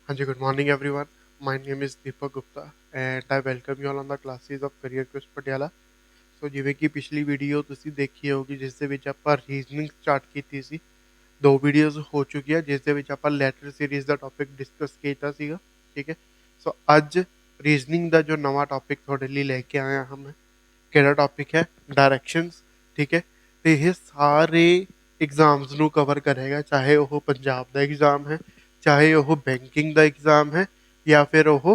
Hanji, good morning everyone. My name is Deepak Gupta and I welcome you all on the classes of Career Quiz Patiala. ਸੋ ਜਿਵੇਂ ਕਿ ਪਿਛਲੀ video ਤੁਸੀਂ ਦੇਖੀ ਹੋਊਗੀ ਜਿਸ ਦੇ ਵਿੱਚ ਆਪਾਂ ਰੀਜ਼ਨਿੰਗ ਸਟਾਰਟ ਕੀਤੀ ਸੀ। ਦੋ ਵੀਡੀਓਜ਼ ਹੋ ਚੁੱਕੀਆਂ ਜਿਸ ਦੇ ਵਿੱਚ ਆਪਾਂ ਲੈਟਰ ਸੀਰੀਜ਼ ਦਾ ਟੌਪਿਕ ਡਿਸਕਸ ਕੀਤਾ ਸੀਗਾ। ਠੀਕ ਹੈ, ਸੋ ਅੱਜ ਰੀਜ਼ਨਿੰਗ ਦਾ ਜੋ ਨਵਾਂ ਟੌਪਿਕ ਤੁਹਾਡੇ ਲਈ ਲੈ ਕੇ ਆਇਆ ਹਾਂ ਮੈਂ। ਕਿਹੜਾ ਟੌਪਿਕ ਹੈ? ਡਾਇਰੈਕਸ਼ਨਸ। ਠੀਕ ਹੈ, ਤੇ ਇਹ ਸਾਰੇ एग्जाम्स ਨੂੰ ਕਵਰ ਕਰੇਗਾ, ਚਾਹੇ ਉਹ ਪੰਜਾਬ ਦਾ ਐਗਜ਼ਾਮ ਹੈ, ਚਾਹੇ ਉਹ ਬੈਂਕਿੰਗ ਦਾ ਐਗਜ਼ਾਮ ਹੈ ਜਾਂ ਫਿਰ ਉਹ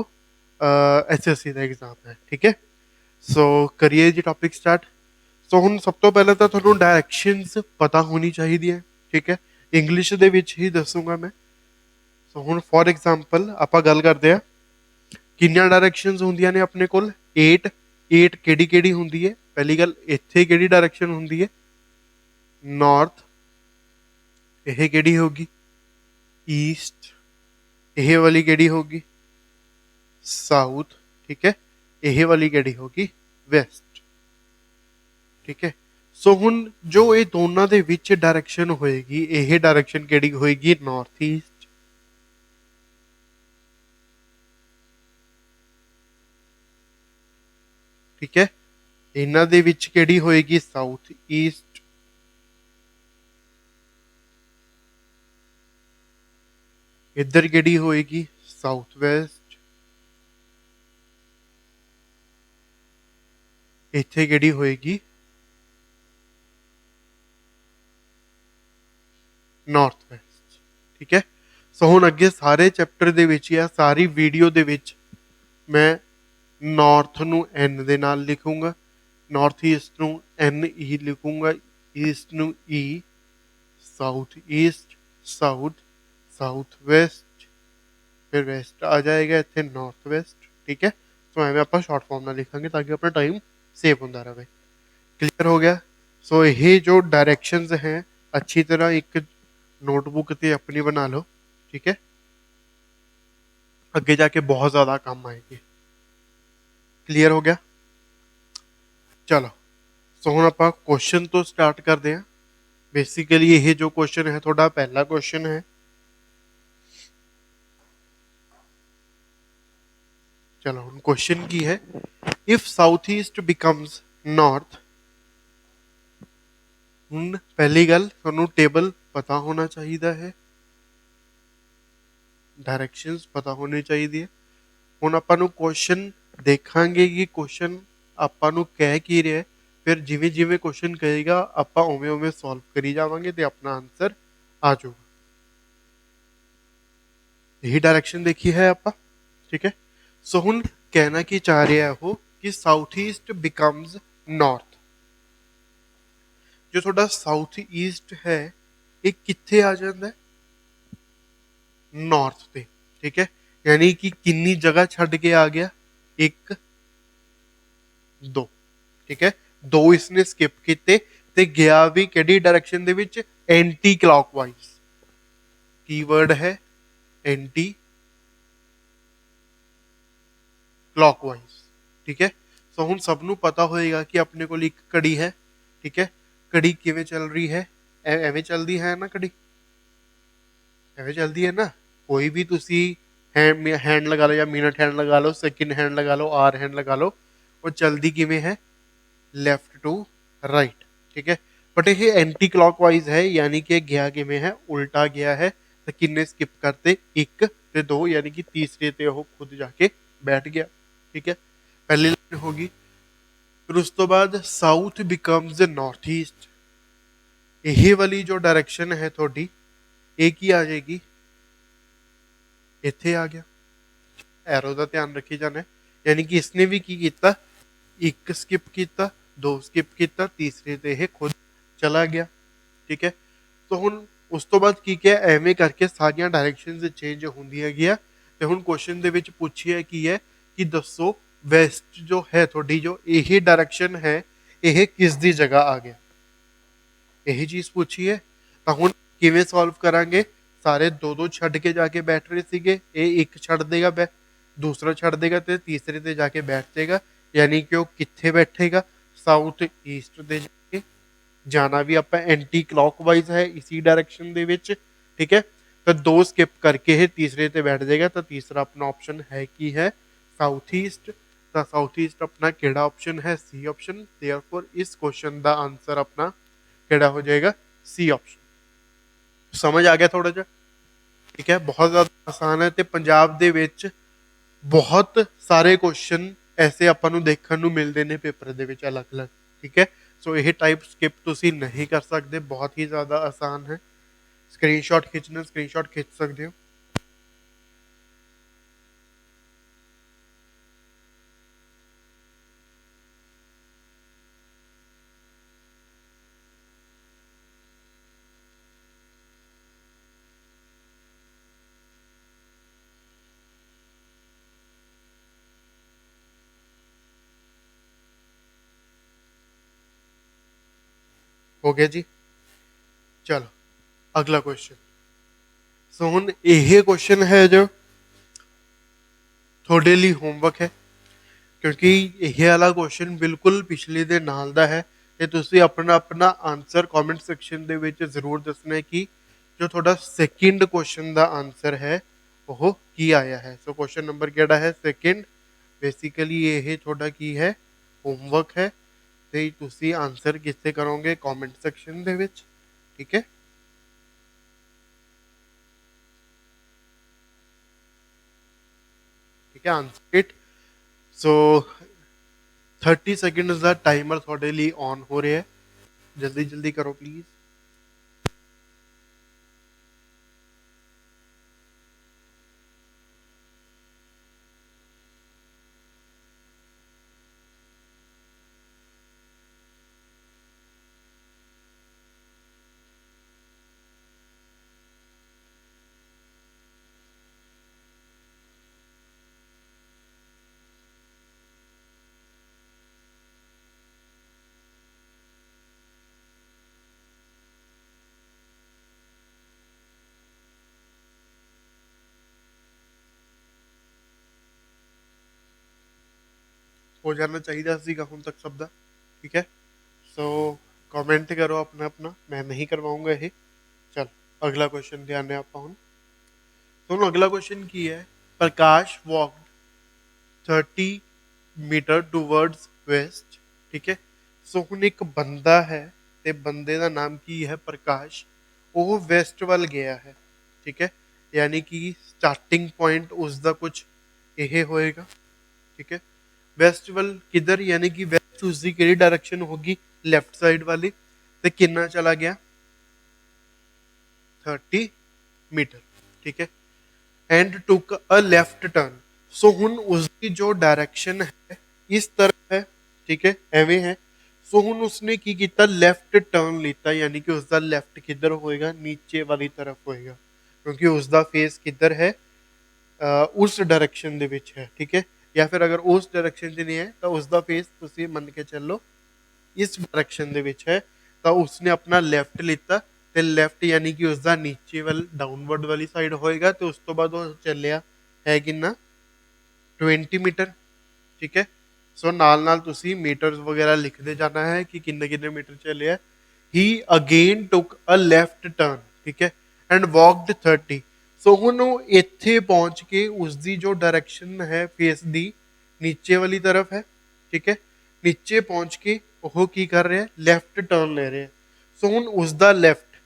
ਐਸਐਸਸੀ ਦਾ ਐਗਜ਼ਾਮ ਹੈ। ਠੀਕ ਹੈ, ਸੋ ਕਰੀਏ ਜੀ ਟੌਪਿਕ ਸਟਾਰਟ। ਸੋ ਹੁਣ ਸਭ ਤੋਂ ਪਹਿਲਾਂ ਤਾਂ ਤੁਹਾਨੂੰ ਡਾਇਰੈਕਸ਼ਨਸ ਪਤਾ ਹੋਣੀ ਚਾਹੀਦੀ ਹੈ। ਠੀਕ ਹੈ, ਇੰਗਲਿਸ਼ ਦੇ ਵਿੱਚ ਹੀ ਦੱਸੂਗਾ ਮੈਂ। ਸੋ ਹੁਣ ਫੋਰ ਐਗਜ਼ਾਮਪਲ ਆਪਾਂ ਗੱਲ ਕਰਦੇ ਹਾਂ ਕਿੰਨੀਆਂ ਡਾਇਰੈਕਸ਼ਨਸ ਹੁੰਦੀਆਂ ਨੇ ਆਪਣੇ ਕੋਲ? 8 8 ਕਿਹੜੀ ਕਿਹੜੀ ਹੁੰਦੀ ਹੈ? ਪਹਿਲੀ ਗੱਲ, ਇੱਥੇ ਕਿਹੜੀ ਡਾਇਰੈਕਸ਼ਨ ਹੁੰਦੀ ਹੈ? ਨਾਰਥ। ਇਹ ਕਿਹੜੀ ਹੋਗੀ? ਈਸਟ। ਇਹ ਵਾਲੀ ਕਿਹੜੀ ਹੋਗੀ? ਸਾਊਥ। ਠੀਕ ਹੈ, ਇਹ ਵਾਲੀ ਕਿਹੜੀ ਹੋਗੀ? ਵੈਸਟ। ਠੀਕ ਹੈ, ਸੋ ਹੁਣ ਜੋ ਇਹ ਦੋਨਾਂ ਦੇ ਵਿੱਚ ਡਾਇਰੈਕਸ਼ਨ ਹੋਏਗੀ, ਇਹ ਡਾਇਰੈਕਸ਼ਨ ਕਿਹੜੀ ਹੋਏਗੀ? North East. ਠੀਕ ਹੈ, ਇਹਨਾਂ ਦੇ ਵਿੱਚ ਕਿਹੜੀ ਹੋਏਗੀ? South East. ਇੱਧਰ ਕਿਹੜੀ ਹੋਏਗੀ? South West. ਇੱਥੇ ਕਿਹੜੀ ਹੋਏਗੀ? North West. ਠੀਕ ਹੈ, ਸੋ ਹੁਣ ਅੱਗੇ ਸਾਰੇ ਚੈਪਟਰ ਦੇ ਵਿੱਚ ਜਾਂ ਸਾਰੀ ਵੀਡੀਓ ਦੇ ਵਿੱਚ ਮੈਂ ਨਾਰਥ ਨੂੰ ਐਨ ਦੇ ਨਾਲ ਲਿਖੂੰਗਾ, ਨਾਰਥ ਈਸਟ ਨੂੰ ਐਨ ਈ ਲਿਖੂੰਗਾ, ਈਸਟ ਨੂੰ E, south east, south, south west, ਫਿਰ ਵੈਸਟ ਆ ਜਾਏਗਾ ਇੱਥੇ ਨਾਰਥ ਵੈਸਟ। ਠੀਕ ਹੈ, ਸੋ ਐਵੇਂ ਆਪਾਂ ਸ਼ਾਰਟ ਫਾਰਮ ਨਾਲ ਲਿਖਾਂਗੇ ਤਾਂ ਕਿ ਆਪਣਾ ਟਾਈਮ ਸੇਵ ਹੁੰਦਾ ਰਹੇ। ਕਲੀਅਰ ਹੋ ਗਿਆ? ਸੋ ਇਹ ਜੋ ਡਾਇਰੈਕਸ਼ਨਸ हैं अच्छी तरह एक नोटबुक ਤੇ अपनी बना लो। ठीक है, ਅੱਗੇ ਜਾ ਕੇ ਬਹੁਤ ਜ਼ਿਆਦਾ ਕੰਮ ਆਏਗੀ। ਕਲੀਅਰ ਹੋ ਗਿਆ? ਚਲੋ, ਸੋ ਹੁਣ ਆਪਾਂ ਕੁਐਸਚਨ ਤੋਂ ਸਟਾਰਟ ਕਰਦੇ ਹਾਂ। ਬੇਸਿਕਲੀ ਇਹ ਜੋ ਕੁਐਸਚਨ ਹੈ ਤੁਹਾਡਾ ਪਹਿਲਾ ਕੁਐਸਚਨ ਹੈ। ਚਲੋ ਹੁਣ ਕੁਐਸਚਨ ਕੀ ਹੈ? If south East becomes north. ਹੁਣ ਪਹਿਲੀ ਗੱਲ, ਤੁਹਾਨੂੰ ਟੇਬਲ ਪਤਾ ਹੋਣਾ ਚਾਹੀਦਾ ਹੈ, ਡਾਇਰੈਕਸ਼ਨਸ ਪਤਾ ਹੋਣੀ ਚਾਹੀਦੀ ਹੈ। ਹੁਣ ਆਪਾਂ ਨੂੰ ਕੁਐਸਚਨ ਦੇਖਾਂਗੇ ਕਿ ਕੁਐਸਚਨ ਆਪਾਂ ਨੂੰ ਕਹਿ ਕੀ ਰਿਹਾ, ਫਿਰ ਜਿਵੇਂ ਜਿਵੇਂ ਕੁਐਸਚਨ ਕਹੇਗਾ ਆਪਾਂ ਉਵੇਂ ਉਵੇਂ ਸੋਲਵ ਕਰੀ ਜਾਵਾਂਗੇ ਤੇ ਆਪਣਾ ਆਨਸਰ ਆ ਜਾਊਗਾ। यही डायरेक्शन देखी है आप। ठीक है, सो हुन कहना की चाह रहा है वो कि साउथ ईस्ट बिकम्स नॉर्थ। जो थोड़ा साउथ ईस्ट है ये कित्थे आ जाता है? नॉर्थ पे। ठीक है, यानी कि किन्नी जगह छड़ के आ गया? एक, दो। ठीक है, दो इसने स्किप किते ते गया भी केड़ी डायरेक्शन दे विच? Anticlockwise. कीवर्ड है एंटी क्लॉकवाइज। ठीक है, सो हुन सबनों पता होएगा कि अपने को एक घड़ी है। ठीक है, घड़ी किवें चल रही है? एवें चलती है ना घड़ी, एवें चलती है ना। कोई भी तुसी हैंड लगा लो या मिनट हैंड लगा लो, सेकंड हैंड लगा लो, आर हैंड लगा लो, वो चलती किवें है? Left to right. ठीक है, बट ये एंटी क्लॉकवाइज है, यानी कि गया किवें है? उल्टा गया है। तो किन्ने स्किप करते? एक ते दो, यानी कि तीसरे ते वो खुद जाके बैठ गया। ठीक है, पहली लाइन होगी। फिर उस तो बाद साउथ बिकम्स नॉर्थ ईस्ट। यही वाली जो डायरेक्शन है थोड़ी एक ही आ जाएगी, इत्थे आ गया। एरो का ध्यान रखी जाना है, यानी कि इसने भी की कीता? एक स्किप किया, दो स्किप किया, तीसरे ते ये खुद चला गया। ठीक है, तो हुन उस तो बाद की क्या, एवें करके सारियां डायरेक्शनस चेंज होंदियां गया। ते हुन क्वेश्चन दे विच पूछिया की है कि दसो वेस्ट जो है थोड़ी जो यही डायरेक्शन है यह किस दी जगह आ गया? यही चीज पूछी है। तो हुन किवें सॉल्व करांगे? सारे दो दो छड़ के जाके बैठ रहे सीगे, ये एक छड़ देगा, दूसरा छड़ देगा ते तीसरे ते जाके बैठ जाएगा, यानी कि वो कित्थे बैठेगा? साउथ ईस्ट दे जाके। जाना भी आप एंटी क्लॉकवाइज है इसी डायरेक्शन दे विच। ठीक है, तो 2 स्किप करके ही तीसरे ते बैठ जाएगा। तो तीसरा अपना ऑप्शन है कि है साउथ ईस्ट। तो साउथ ईस्ट अपना केड़ा ऑप्शन है? C option. देयरफॉर इस क्वेश्चन का आंसर अपना केड़ा हो जाएगा? C option. समझ आ गया थोड़ा जा? ठीक है, बहुत ज्यादा आसान है। ਤੇ ਪੰਜਾਬ ਦੇ ਵਿੱਚ ਬਹੁਤ ਸਾਰੇ ਕੁਐਸਚਨ ਐਸੇ ਆਪਾਂ ਨੂੰ ਦੇਖਣ ਨੂੰ ਮਿਲਦੇ ਨੇ ਪੇਪਰ ਦੇ ਵਿੱਚ ਅਲੱਗ-ਅਲੱਗ। ਠੀਕ ਹੈ, ਸੋ ਇਹ ਟਾਈਪ ਸਕਿਪ ਤੁਸੀਂ ਨਹੀਂ ਕਰ ਸਕਦੇ, ਬਹੁਤ ਹੀ ਜ਼ਿਆਦਾ ਆਸਾਨ ਹੈ। ਸਕਰੀਨਸ਼ਾਟ ਖਿੱਚਣਾ, ਸਕਰੀਨਸ਼ਾਟ ਖਿੱਚ ਸਕਦੇ ਹੋ। ਹੋ ਗਿਆ ਜੀ, ਚਲੋ ਅਗਲਾ ਕੁਐਸਚਨ। ਸੋ ਹੁਣ ਇਹ ਕੁਐਸਚਨ ਹੈ ਜੋ ਤੁਹਾਡੇ ਲਈ ਹੋਮਵਰਕ ਹੈ, ਕਿਉਂਕਿ ਇਹ ਵਾਲਾ ਕੁਐਸਚਨ ਬਿਲਕੁਲ ਪਿਛਲੇ ਦੇ ਨਾਲ ਦਾ ਹੈ। ਤੇ ਤੁਸੀਂ ਆਪਣਾ ਆਪਣਾ ਆਨਸਰ ਕਮੈਂਟ ਸੈਕਸ਼ਨ ਦੇ ਵਿੱਚ ਜ਼ਰੂਰ ਦੱਸਣਾ ਕਿ ਜੋ ਤੁਹਾਡਾ ਸੈਕਿੰਡ ਕੁਐਸਚਨ ਦਾ ਆਨਸਰ ਹੈ ਉਹ ਕੀ ਆਇਆ ਹੈ। ਸੋ ਕੁਐਸਚਨ ਨੰਬਰ ਕਿਹੜਾ ਹੈ? ਸੈਕਿੰਡ। ਬੇਸਿਕਲੀ ਇਹ ਤੁਹਾਡਾ ਕੀ ਹੈ? ਹੋਮਵਰਕ ਹੈ। ਤੇ ਤੁਸੀਂ ਆਨਸਰ ਕਿੱਥੇ ਕਰੋਗੇ? ਕਮੈਂਟ ਸੈਕਸ਼ਨ ਦੇ ਵਿੱਚ। ਠੀਕ ਹੈ, ਠੀਕ ਹੈ, answer it. So 30 seconds the timer ਤੁਹਾਡੇ ਲਈ ਔਨ ਹੋ ਰਿਹਾ ਹੈ, ਜਲਦੀ ਜਲਦੀ ਕਰੋ ਪਲੀਜ਼। ਹੋ ਜਾਣਾ ਚਾਹੀਦਾ ਸੀਗਾ ਹੁਣ ਤੱਕ ਸਭ ਦਾ। ਠੀਕ ਹੈ, ਸੋ ਕਮੈਂਟ ਕਰੋ ਆਪਣਾ ਆਪਣਾ, ਮੈਂ ਨਹੀਂ ਕਰਵਾਉਂਗਾ ਇਹ। ਚਲ ਅਗਲਾ ਕੁਐਸਚਨ ਧਿਆਨ ਨਾਲ ਆਪਾਂ ਹੁਣ। ਤੁਹਾਨੂੰ ਅਗਲਾ ਕੁਐਸਚਨ ਕੀ ਹੈ? ਪ੍ਰਕਾਸ਼ ਵਾਕਡ 30 ਮੀਟਰ ਟੂਵਰਡਸ ਵੈਸਟ। ਠੀਕ ਹੈ, ਸੋ ਹੁਣ ਇੱਕ ਬੰਦਾ ਹੈ ਤੇ ਬੰਦੇ ਦਾ ਨਾਮ ਕੀ ਹੈ? ਪ੍ਰਕਾਸ਼। ਉਹ ਵੈਸਟ ਵੱਲ ਗਿਆ ਹੈ। ਠੀਕ ਹੈ, ਯਾਨੀ ਕਿ ਸਟਾਰਟਿੰਗ ਪੁਆਇੰਟ ਉਸ ਦਾ ਕੁਝ ਇਹ ਹੋਏਗਾ। ਠੀਕ ਹੈ, ਵੈਸਟ ਵੱਲ ਕਿੱਧਰ? ਯਾਨੀ ਕਿ ਵੈਸਟ ਉਸ ਦੀ ਕਿਹੜੀ ਡਾਇਰੈਕਸ਼ਨ ਹੋਗੀ? ਲੈਫਟ ਸਾਈਡ ਵਾਲੀ। ਤੇ ਕਿੰਨਾ ਚਲਾ ਗਿਆ? 30 ਮੀਟਰ। ਠੀਕ ਹੈ, and took a left turn. So ਹੁਣ ਉਸਦੀ ਜੋ ਡਾਇਰੈਕਸ਼ਨ ਹੈ ਇਸ ਤਰਫ ਹੈ। ਠੀਕ ਹੈ, ਐਵੇਂ ਹੈ। ਸੋ ਹੁਣ ਉਸਨੇ ਕੀ ਕੀਤਾ? ਲੈਫਟ ਟਰਨ ਲਿੱਤਾ, ਯਾਨੀ ਕਿ ਉਸਦਾ ਲੈਫਟ ਕਿੱਧਰ ਹੋਏਗਾ? ਨੀਚੇ ਵਾਲੀ ਤਰਫ ਹੋਏਗਾ, ਕਿਉਂਕਿ ਉਸਦਾ ਫੇਸ ਕਿੱਧਰ ਹੈ? ਉਸ ਡਾਇਰੈਕਸ਼ਨ ਦੇ ਵਿੱਚ ਹੈ। ਠੀਕ ਹੈ, ਜਾਂ ਫਿਰ ਅਗਰ ਉਸ ਡਾਇਰੈਕਸ਼ਨ 'ਚ ਨਹੀਂ ਹੈ ਤਾਂ ਉਸਦਾ ਫੇਸ ਤੁਸੀਂ ਮੰਨ ਕੇ ਚੱਲੋ ਇਸ ਡਾਇਰੈਕਸ਼ਨ ਦੇ ਵਿੱਚ ਹੈ। ਤਾਂ ਉਸਨੇ ਆਪਣਾ ਲੈਫਟ ਲਿੱਤਾ ਤੇ ਲੈਫਟ ਯਾਨੀ ਕਿ ਉਸਦਾ ਨੀਚੇ ਵੱਲ ਡਾਊਨਵਰਡ ਵਾਲੀ ਸਾਈਡ ਹੋਏਗਾ। ਤੇ ਉਸ ਤੋਂ ਬਾਅਦ ਉਹ ਚੱਲਿਆ ਹੈ ਕਿੰਨਾ? 20 ਮੀਟਰ। ਠੀਕ ਹੈ, ਸੋ ਨਾਲ ਨਾਲ ਤੁਸੀਂ ਮੀਟਰਸ ਵਗੈਰਾ ਲਿਖਦੇ ਜਾਣਾ ਹੈ ਕਿ ਕਿੰਨੇ ਕਿੰਨੇ ਮੀਟਰ ਚੱਲਿਆ। ਹੀ again took a left turn. ਠੀਕ ਹੈ, ਐਂਡ ਵਾਕਡ 30। ਸੋ ਹੁਣ ਉਹ ਇੱਥੇ ਪਹੁੰਚ ਕੇ ਉਸਦੀ ਜੋ ਡਾਇਰੈਕਸ਼ਨ ਹੈ ਫੇਸ ਦੀ ਨੀਚੇ ਵਾਲੀ ਤਰਫ ਹੈ। ਠੀਕ ਹੈ, ਨੀਚੇ ਪਹੁੰਚ ਕੇ ਉਹ ਕੀ ਕਰ ਰਿਹਾ? ਲੈਫਟ ਟਰਨ ਲੈ ਰਿਹਾ। ਸੋ ਹੁਣ ਉਸਦਾ ਲੈਫਟ,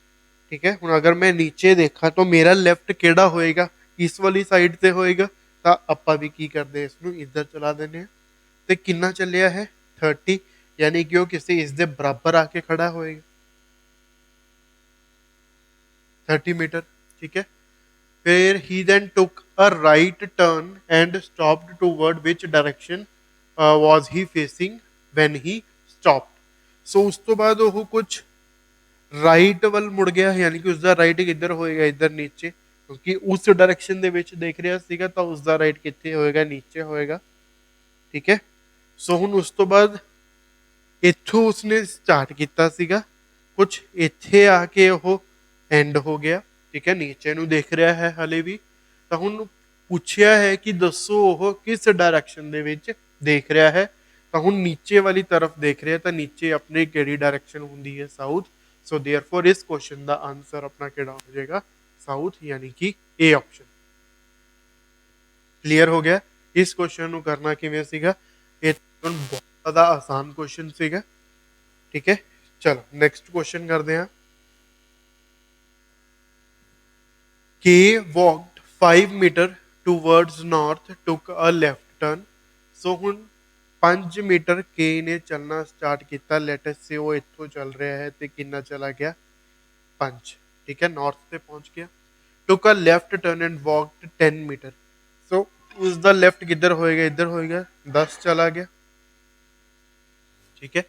ਠੀਕ ਹੈ, ਹੁਣ ਅਗਰ ਮੈਂ ਨੀਚੇ ਦੇਖਾਂ ਤਾਂ ਮੇਰਾ ਲੈਫਟ ਕਿਹੜਾ ਹੋਏਗਾ? ਇਸ ਵਾਲੀ ਸਾਈਡ ਤੇ ਹੋਏਗਾ। ਤਾਂ ਆਪਾਂ ਵੀ ਕੀ ਕਰਦੇ? ਇਸ ਨੂੰ ਇੱਧਰ ਚਲਾ ਦਿੰਦੇ ਹਾਂ। ਤੇ ਕਿੰਨਾ ਚੱਲਿਆ ਹੈ? 30, ਯਾਨੀ ਕਿ ਉਹ ਕਿਸੇ ਇਸ ਦੇ ਬਰਾਬਰ ਆ ਕੇ ਖੜਾ ਹੋਏਗਾ, 30 ਮੀਟਰ। ਠੀਕ ਹੈ, ਫਿਰ he then took a right turn and stopped toward which direction was he facing when he stopped। ਸੋ ਉਸ ਤੋਂ ਬਾਅਦ ਉਹ ਕੁਝ ਰਾਈਟ ਵੱਲ ਮੁੜ ਗਿਆ, ਯਾਨੀ ਕਿ ਉਸਦਾ ਰਾਈਟ ਕਿੱਧਰ ਹੋਏਗਾ? ਇੱਧਰ ਨੀਚੇ, ਕਿਉਂਕਿ ਉਸ ਡਾਇਰੈਕਸ਼ਨ ਦੇ ਵਿੱਚ ਦੇਖ ਰਿਹਾ ਸੀਗਾ ਤਾਂ ਉਸਦਾ ਰਾਈਟ ਕਿੱਥੇ ਹੋਏਗਾ? ਨੀਚੇ ਹੋਏਗਾ। ਠੀਕ ਹੈ, ਸੋ ਹੁਣ ਉਸ ਤੋਂ ਬਾਅਦ ਇੱਥੋਂ ਉਸਨੇ ਸਟਾਰਟ ਕੀਤਾ ਸੀਗਾ, ਕੁਝ ਇੱਥੇ ਆ ਕੇ ਉਹ ਐਂਡ ਹੋ ਗਿਆ। ਠੀਕ ਹੈ, ਨੀਚੇ ਨੂੰ ਦੇਖ ਰਿਹਾ ਹੈ ਹਲੇ ਵੀ। ਤਾਂ ਹੁਣ ਪੁੱਛਿਆ ਹੈ ਕਿ ਦੱਸੋ ਉਹ ਕਿਸ ਡਾਇਰੈਕਸ਼ਨ ਦੇ ਵਿੱਚ ਦੇਖ ਰਿਹਾ ਹੈ। ਤਾਂ ਹੁਣ ਨੀਚੇ ਵਾਲੀ ਤਰਫ ਦੇਖ ਰਿਹਾ, ਤਾਂ ਨੀਚੇ ਆਪਣੀ ਕਿਹੜੀ ਡਾਇਰੈਕਸ਼ਨ ਹੁੰਦੀ ਹੈ? ਸਾਊਥ। ਸੋ देयरफॉर ਇਸ ਕੁਐਸਚਨ ਦਾ ਆਨਸਰ ਆਪਣਾ ਕਿਹੜਾ ਹੋ ਜਾਏਗਾ? साउथ यानी कि ए ऑप्शन। क्लियर हो गया। इस क्वेश्चन ਨੂੰ ਕਰਨਾ ਕਿਵੇਂ ਸੀਗਾ, ਇਹ ਬਹੁਤ ਜ਼ਿਆਦਾ ਆਸਾਨ क्वेश्चन ਸੀਗਾ। ठीक है, चलो नेक्स्ट क्वेश्चन करते हैं। के walked 5 metre towards north took a left turn. So हुण 5 मीटर के ने चलना स्टार्ट किया, लेटस से वो इत्थों चल रहा है तो कितना चला गया 5। ठीक है, नॉर्थ से पहुंच गया। Took a left turn and walked 10 metre. So उसका लेफ्ट किधर होएगा, इधर होएगा, 10 चला गया। ठीक है,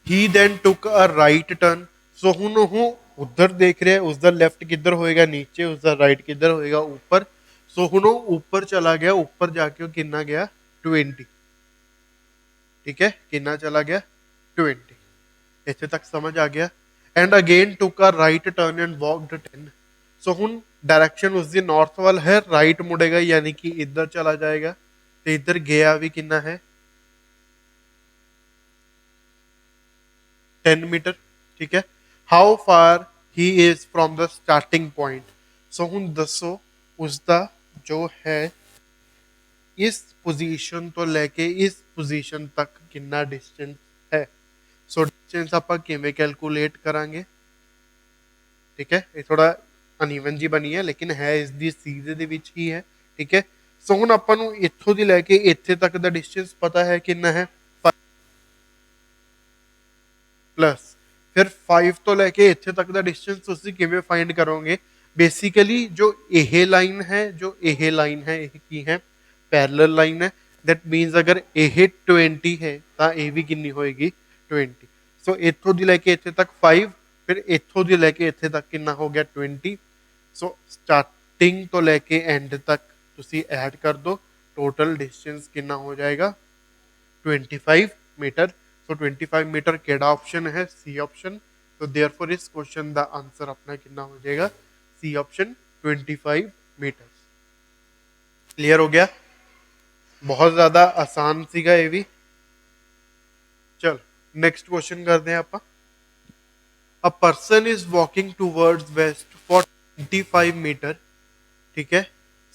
he then took a right turn. So हुन वो उधर देख रहे हैं, उसका लेफ्ट किधर होएगा नीचे, उसका राइट किधर होएगा ऊपर। सो हुन वो ऊपर चला गया, ऊपर जाके वो कितना गया 20। ठीक है, कितना चला गया 20। इतने तक समझ आ गया। And again took a right turn and walked 10। सो हुन डायरेक्शन उसकी नॉर्थ वाल है, राइट मुड़ेगा यानी कि इधर चला जाएगा, तो इधर गया भी कितना है 10 मीटर। ठीक है, how far he is from the starting point. So हुन दसो उसका जो है इस पोजीशन तो लेके इस पोजीशन तक कितना डिस्टेंस है। सो डिस्टेंस ਆਪਾਂ ਕਿਵੇਂ कैलकुलेट करांगे। ठीक है, ये थोड़ा ਅਨਈਵਨ ਜੀ ਬਣੀ ਹੈ ਲੇਕਿਨ ਹੈ ਇਸ ਦੀ ਸੀਧੇ ਦੇ ਵਿੱਚ ਹੀ ਹੈ। ਠੀਕ ਹੈ, ਸੋ ਹੁਣ ਆਪਾਂ ਨੂੰ ਇੱਥੋਂ ਦੀ ਲੈ ਕੇ ਇੱਥੇ ਤੱਕ ਦਾ ਡਿਸਟੈਂਸ ਪਤਾ ਹੈ ਕਿੰਨਾ ਹੈ प्लस फिर 5 तो लेके इत्थे तक का डिस्टेंस ਤੁਸੀਂ ਕਿਵੇਂ फाइंड करोगे। बेसिकली जो यह लाइन है, जो यह लाइन है, यह की है पैरेलल लाइन है। दैट मीन्स अगर यह 20 है तो यह भी कितनी होएगी 20। सो इत्थों दी लेके इत्थे तक 5, फिर इत्थों दी लेके इत्थे तक कितना हो गया 20। सो स्टार्टिंग तो लेके एंड तक तुसी ऐड कर दो, टोटल डिस्टेंस कितना हो जाएगा 25 मीटर। सो 25 मीटर केड़ा ऑप्शन है, सी ऑप्शन। तो देयरफॉर इस क्वेश्चन का आंसर अपना कितना हो जाएगा सी ऑप्शन 25 मीटर। क्लियर हो गया, बहुत ज्यादा आसान सीगा ये भी। चल नेक्स्ट क्वेश्चन करते हैं आप। A person is walking towards west for 25 meter. ठीक है,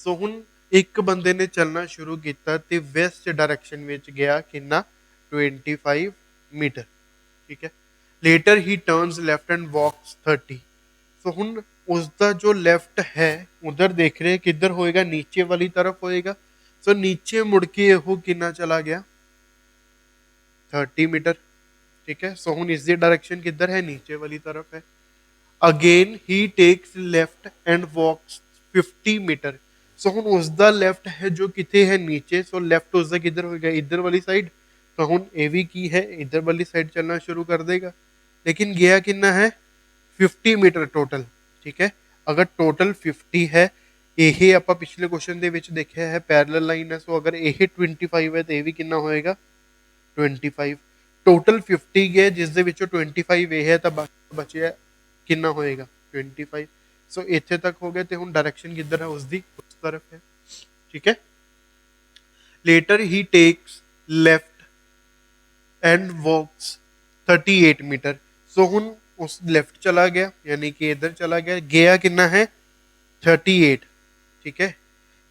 सो हुन एक बंदे ने चलना शुरू किया ते वेस्ट डायरेक्शन में गया कितना 25 मीटर। ठीक है, later he turns left and walks 30। So हुन उसका जो लेफ्ट है उधर देख रहे हैं किधर होएगा, नीचे वाली तरफ होएगा। सो नीचे मुड़ के वो कितना चला गया 30 मीटर। ठीक है, सो हुन इसकी डायरेक्शन किधर है, नीचे वाली तरफ है। Again he takes left and walks 50 metre. So हुन उसका लेफ्ट है जो किथे है नीचे। सो लेफ्ट उसका किधर होएगा, इधर वाली साइड। तो हुन ए भी की है इधर वाली साइड चलना शुरू कर देगा, लेकिन गया कितना है 50 मीटर टोटल। ठीक है, अगर टोटल 50 है, ਇਹ ਆਪਾਂ ਪਿਛਲੇ क्वेश्चन ਦੇ ਵਿੱਚ ਦੇਖਿਆ ਹੈ ਪੈਰਲਲ ਲਾਈਨ ਹੈ। ਸੋ ਅਗਰ ਇਹ 25 ਹੈ ਤਾਂ ਇਹ ਵੀ ਕਿੰਨਾ ਹੋਏਗਾ 25। ਟੋਟਲ 50 ਗਿਆ ਜਿਸ ਦੇ ਵਿੱਚੋਂ 25 ਇਹ ਹੈ ਤਾਂ ਬਚਿਆ ਕਿੰਨਾ ਹੋਏਗਾ 25। ਸੋ ਇੱਥੇ ਤੱਕ ਹੋ ਗਿਆ ਤੇ ਹੁਣ ਡਾਇਰੈਕਸ਼ਨ ਕਿੱਧਰ ਹੈ ਉਸਦੀ ਉਸ ਤਰਫ ਹੈ। ਠੀਕ ਹੈ, later he takes left and walks 38 metre. So हुन उस लेफ्ट चला गया यानी कि इधर चला गया, गया कितना है 38। ठीक है,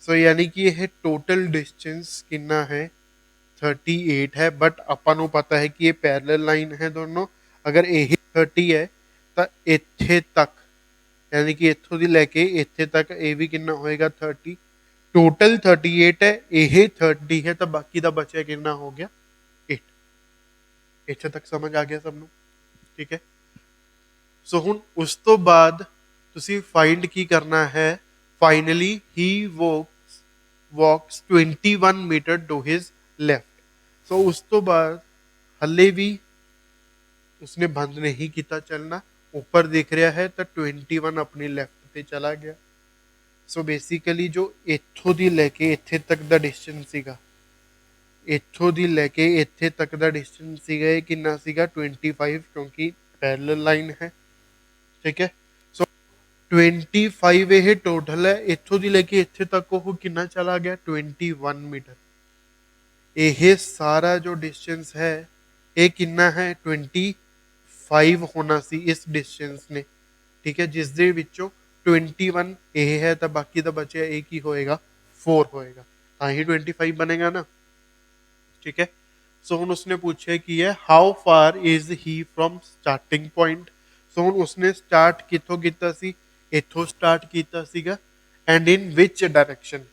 सो यानी कि यह टोटल डिस्टेंस कितना है 38 है। बट अपन को पता है कि ये पैरेलल लाइन है दोनों। अगर यही 30 है तो इत्थे तक यानी कि इत्थों दी लेके इत्थे तक ये भी कितना होएगा 30। टोटल 38 है, यह 30 है तो बाकी का बचा कितना हो गया 8। ਇੱਥੇ ਤੱਕ ਸਮਝ ਆ ਗਿਆ ਸਭ ਨੂੰ। ਠੀਕ ਹੈ, ਸੋ ਹੁਣ ਉਸ ਤੋਂ ਬਾਅਦ ਤੁਸੀਂ ਫਾਈਂਡ ਕੀ ਕਰਨਾ ਹੈ। Finally he walks 21 metre to his left. So उस तो बाद हले भी उसने बंद नहीं किया चलना, ऊपर दिख रहा है तो 21 अपनी लेफ्ट पे चला गया। सो बेसिकली जो इत्थों दी लेके इत्थे तक दा डिस्टेंस सीगा, ਇੱਥੋਂ ਦੀ ਲੈ ਕੇ ਇੱਥੇ ਤੱਕ ਦਾ ਡਿਸਟੈਂਸ ਸੀਗਾ ਇਹ ਕਿੰਨਾ ਸੀਗਾ 25, ਕਿਉਂਕਿ ਪੈਰਲਲ ਲਾਈਨ ਹੈ। ਠੀਕ ਹੈ, ਸੋ 25 ਇਹ ਟੋਟਲ ਹੈ। ਇੱਥੋਂ ਦੀ ਲੈ ਕੇ ਇੱਥੇ ਤੱਕ ਉਹ ਕਿੰਨਾ ਚਲਾ ਗਿਆ 21 मीटर। ਇਹ ਸਾਰਾ ਜੋ ਡਿਸਟੈਂਸ ਹੈ ਇਹ ਕਿੰਨਾ ਹੈ 25 ਹੋਣਾ ਸੀ ਇਸ ਡਿਸਟੈਂਸ ਨੇ। ਠੀਕ ਹੈ, ਜਿਸ ਦੇ ਵਿੱਚੋਂ 21 ਇਹ ਹੈ ਤਾਂ ਬਾਕੀ ਦਾ ਬਚਿਆ ਇਹ ਕੀ ਹੋਏਗਾ 4 ਹੋਏਗਾ ਤਾਂ ਹੀ 25 ਬਣੇਗਾ ਨਾ ठीक है सो हुन उसने पूछे कि है how far is he from starting point so हुन उसने स्टार्ट किथों कीता सी इथों स्टार्ट कीता सीगा एंड इन विच डायरेक्शन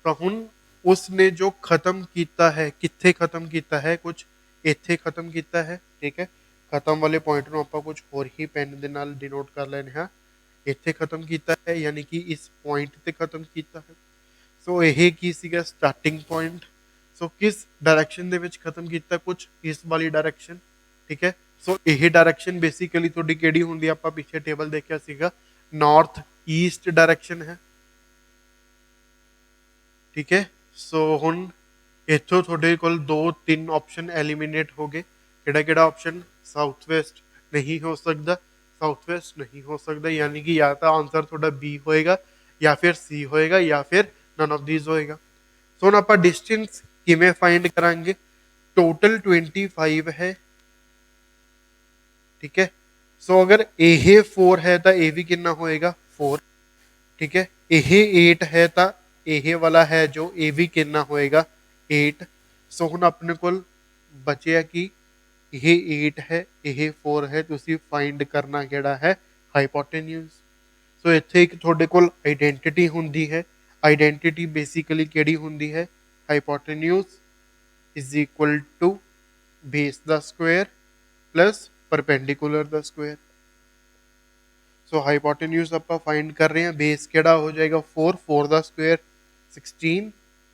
तो हुन उसने जो खत्म कीता है किथे खत्म कीता है कुछ इथे खत्म कीता है ठीक है खत्म वाले पॉइंट ਨੂੰ ਆਪਾਂ ਕੁਝ ਹੋਰ ਹੀ ਪੈਨ ਦੇ ਨਾਲ ਡਿਨੋਟ ਕਰ ਲੈਣੇ ਹਾਂ ਇੱਥੇ ਖਤਮ ਕੀਤਾ ਹੈ ਯਾਨੀ ਕਿ ਇਸ ਪੁਆਇੰਟ ਤੇ ਖਤਮ ਕੀਤਾ ਹੈ ਸੋ ਇਹ ਕੀ ਸੀਗਾ ਸਟਾਰਟਿੰਗ ਪੁਆਇੰਟ ਸੋ ਕਿਸ ਡਾਇਰੈਕਸ਼ਨ ਦੇ ਵਿੱਚ ਖਤਮ ਕੀਤਾ ਕੁਝ ਇਸ ਵਾਲੀ ਡਾਇਰੈਕਸ਼ਨ ਠੀਕ ਹੈ ਸੋ ਇਹ ਡਾਇਰੈਕਸ਼ਨ ਬੇਸਿਕਲੀ ਤੁਹਾਡੀ ਕਿਹੜੀ ਹੁੰਦੀ ਆ ਆਪਾਂ ਪਿੱਛੇ ਟੇਬਲ ਦੇਖਿਆ ਸੀਗਾ ਨਾਰਥ ਈਸਟ ਡਾਇਰੈਕਸ਼ਨ ਹੈ ਠੀਕ ਹੈ ਸੋ ਹੁਣ ਇੱਥੋਂ ਤੁਹਾਡੇ ਕੋਲ 2-3 ਆਪਸ਼ਨ ਐਲੀਮੀਨੇਟ ਹੋ ਗਏ ਕਿਹੜਾ ਕਿਹੜਾ ਆਪਸ਼ਨ ਸਾਊਥ ਵੈਸਟ ਨਹੀਂ ਹੋ ਸਕਦਾ ਸਾਊਥ ਵੈਸਟ ਨਹੀਂ ਹੋ ਸਕਦਾ ਯਾਨੀ ਕਿ ਜਾਂ ਤਾਂ ਆਨਸਰ ਤੁਹਾਡਾ ਬੀ ਹੋਏਗਾ ਜਾਂ ਫਿਰ ਸੀ ਹੋਏਗਾ ਜਾਂ ਫਿਰ ਨਨ ਆਫ ਥੀਸ ਹੋਏਗਾ ਸੋ ਹੁਣ ਆਪਾਂ ਡਿਸਟੈਂਸ ਕਿਵੇਂ ਫਾਈਂਡ ਕਰਾਂਗੇ ਟੋਟਲ 25 ਹੈ ਠੀਕ ਹੈ ਸੋ ਅਗਰ ਇਹ 4 ਹੈ ਤਾਂ ਇਹ ਵੀ ਕਿੰਨਾ ਹੋਏਗਾ 4 ਠੀਕ ਹੈ ਇਹ 8 ਹੈ ਤਾਂ ਇਹ ਵਾਲਾ ਹੈ ਜੋ ਇਹ ਵੀ ਕਿੰਨਾ ਹੋਏਗਾ 8 ਸੋ ਹੁਣ ਆਪਣੇ ਕੋਲ ਬਚਿਆ ਕਿ ਇਹ 8 ਹੈ ਇਹ 4 ਹੈ ਤੁਸੀਂ ਫਾਈਂਡ ਕਰਨਾ ਕਿਹੜਾ ਹੈ ਹਾਈਪੋਟੇਨਿਊਜ਼ ਸੋ ਇੱਥੇ ਇੱਕ ਤੁਹਾਡੇ ਕੋਲ ਆਈਡੈਂਟੀਟੀ ਹੁੰਦੀ ਹੈ ਆਈਡੈਂਟੀਟੀ ਬੇਸਿਕਲੀ ਕਿਹੜੀ ਹੁੰਦੀ ਹੈ hypotenuse is equal to base the square plus perpendicular the square so hypotenuse ਆਪਾਂ find ਕਰ ਰਹੇ ਹਾਂ base ਕਿਹੜਾ ਹੋ ਜਾਏਗਾ 4 4 ਦਾ square 16